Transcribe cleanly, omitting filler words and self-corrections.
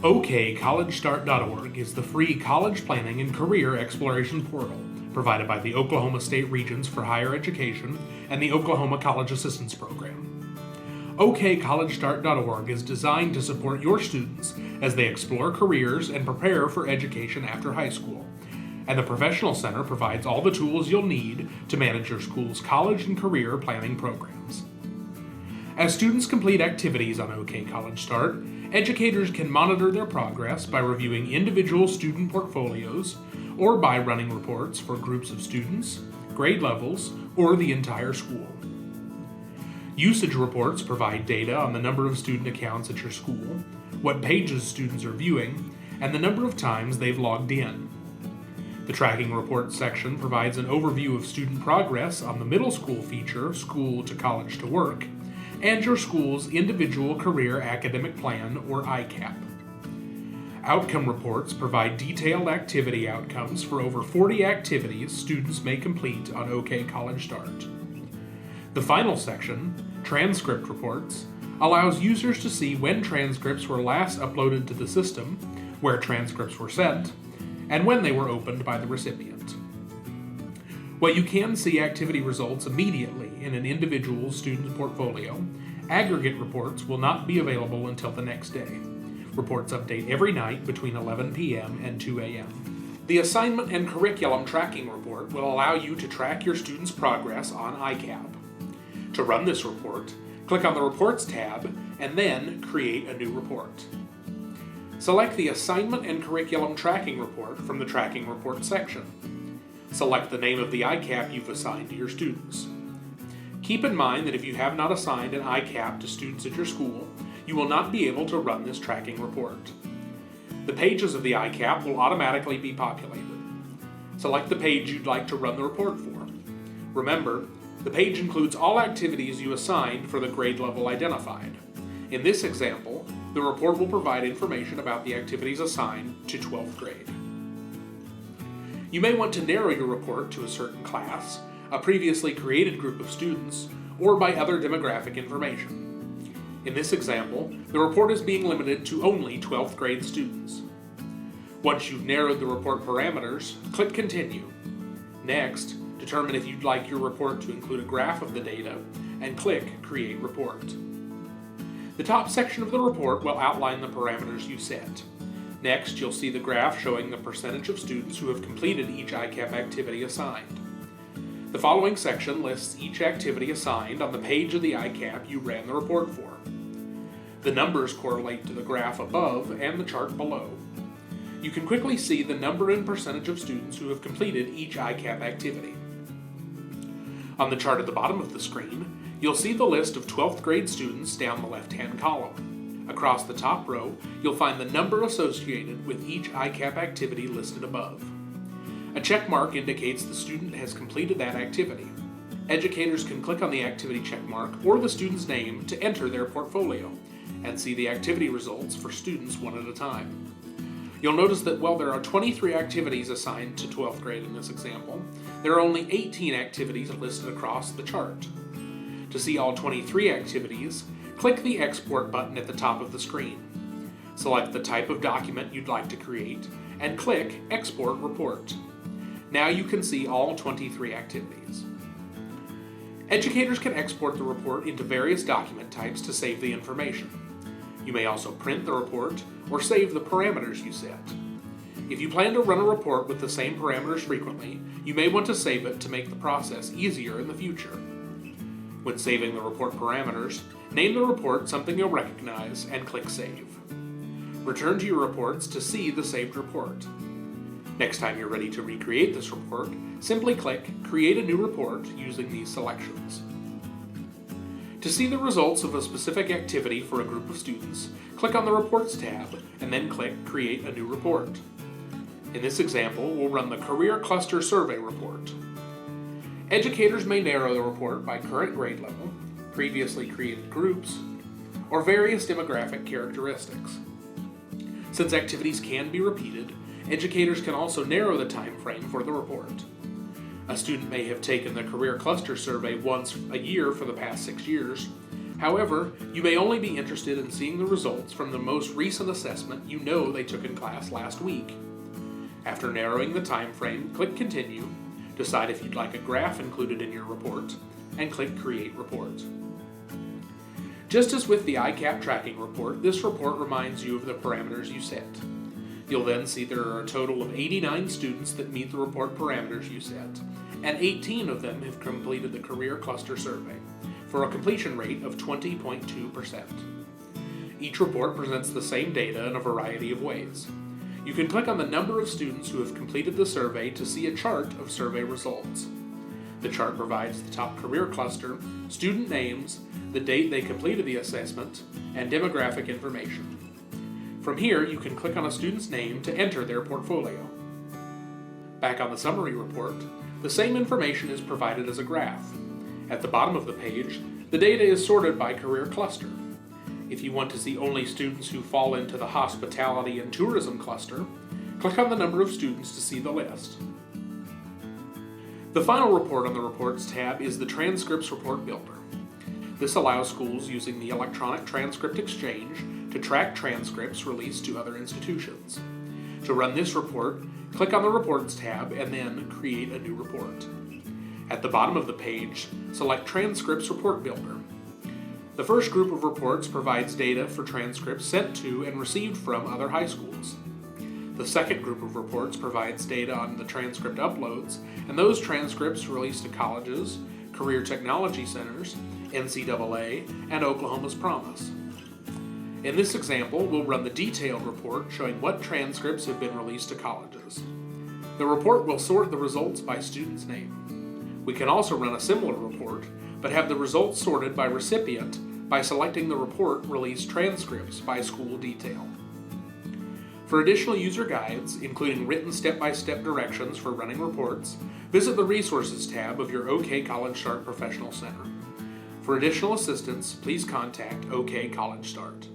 OKcollegestart.org is the free college planning and career exploration portal provided by the Oklahoma State Regents for Higher Education and the Oklahoma College Assistance Program. OKcollegestart.org is designed to support your students as they explore careers and prepare for education after high school. And the Professional Center provides all the tools you'll need to manage your school's college and career planning programs. As students complete activities on OK College Start, educators can monitor their progress by reviewing individual student portfolios or by running reports for groups of students, grade levels, or the entire school. Usage reports provide data on the number of student accounts at your school, what pages students are viewing, and the number of times they've logged in. The Tracking Reports section provides an overview of student progress on the middle school feature, School to College to Work, and your school's Individual Career Academic Plan, or ICAP. Outcome reports provide detailed activity outcomes for over 40 activities students may complete on OK College Start. The final section, Transcript Reports, allows users to see when transcripts were last uploaded to the system, where transcripts were sent, and when they were opened by the recipient. While you can see activity results immediately in an individual student's portfolio, aggregate reports will not be available until the next day. Reports update every night between 11 p.m. and 2 a.m. The Assignment and Curriculum Tracking Report will allow you to track your students' progress on ICAP. To run this report, click on the Reports tab and then create a new report. Select the Assignment and Curriculum Tracking Report from the Tracking Reports section. Select the name of the ICAP you've assigned to your students. Keep in mind that if you have not assigned an ICAP to students at your school, you will not be able to run this tracking report. The pages of the ICAP will automatically be populated. Select the page you'd like to run the report for. Remember, the page includes all activities you assigned for the grade level identified. In this example, the report will provide information about the activities assigned to 12th grade. You may want to narrow your report to a certain class, a previously created group of students, or by other demographic information. In this example, the report is being limited to only 12th grade students. Once you've narrowed the report parameters, click Continue. Next, determine if you'd like your report to include a graph of the data, and click Create Report. The top section of the report will outline the parameters you set. Next, you'll see the graph showing the percentage of students who have completed each ICAP activity assigned. The following section lists each activity assigned on the page of the ICAP you ran the report for. The numbers correlate to the graph above and the chart below. You can quickly see the number and percentage of students who have completed each ICAP activity. On the chart at the bottom of the screen, you'll see the list of 12th grade students down the left-hand column. Across the top row, you'll find the number associated with each ICAP activity listed above. A check mark indicates the student has completed that activity. Educators can click on the activity check mark or the student's name to enter their portfolio and see the activity results for students one at a time. You'll notice that while there are 23 activities assigned to 12th grade in this example, there are only 18 activities listed across the chart. To see all 23 activities, click the Export button at the top of the screen. Select the type of document you'd like to create and click Export Report. Now you can see all 23 activities. Educators can export the report into various document types to save the information. You may also print the report or save the parameters you set. If you plan to run a report with the same parameters frequently, you may want to save it to make the process easier in the future. When saving the report parameters, name the report something you'll recognize and click Save. Return to your reports to see the saved report. Next time you're ready to recreate this report, simply click Create a New Report using these selections. To see the results of a specific activity for a group of students, click on the Reports tab and then click Create a New Report. In this example, we'll run the Career Cluster Survey Report. Educators may narrow the report by current grade level, previously created groups, or various demographic characteristics. Since activities can be repeated, educators can also narrow the time frame for the report. A student may have taken the Career Cluster Survey once a year for the past 6 years. However, you may only be interested in seeing the results from the most recent assessment you know they took in class last week. After narrowing the time frame, click Continue, decide if you'd like a graph included in your report, and click Create Report. Just as with the ICAP tracking report, this report reminds you of the parameters you set. You'll then see there are a total of 89 students that meet the report parameters you set, and 18 of them have completed the Career Cluster Survey, for a completion rate of 20.2%. Each report presents the same data in a variety of ways. You can click on the number of students who have completed the survey to see a chart of survey results. The chart provides the top career cluster, student names, the date they completed the assessment, and demographic information. From here, you can click on a student's name to enter their portfolio. Back on the summary report, the same information is provided as a graph. At the bottom of the page, the data is sorted by career cluster. If you want to see only students who fall into the hospitality and tourism cluster, click on the number of students to see the list. The final report on the Reports tab is the Transcripts Report Builder. This allows schools using the Electronic Transcript Exchange to track transcripts released to other institutions. To run this report, click on the Reports tab and then create a new report. At the bottom of the page, select Transcripts Report Builder. The first group of reports provides data for transcripts sent to and received from other high schools. The second group of reports provides data on the transcript uploads and those transcripts released to colleges, career technology centers, NCAA, and Oklahoma's Promise. In this example, we'll run the detailed report showing what transcripts have been released to colleges. The report will sort the results by student's name. We can also run a similar report, but have the results sorted by recipient by selecting the report released transcripts by school detail. For additional user guides, including written step-by-step directions for running reports, visit the Resources tab of your OKcollegestart Professional Center. For additional assistance, please contact OKcollegestart.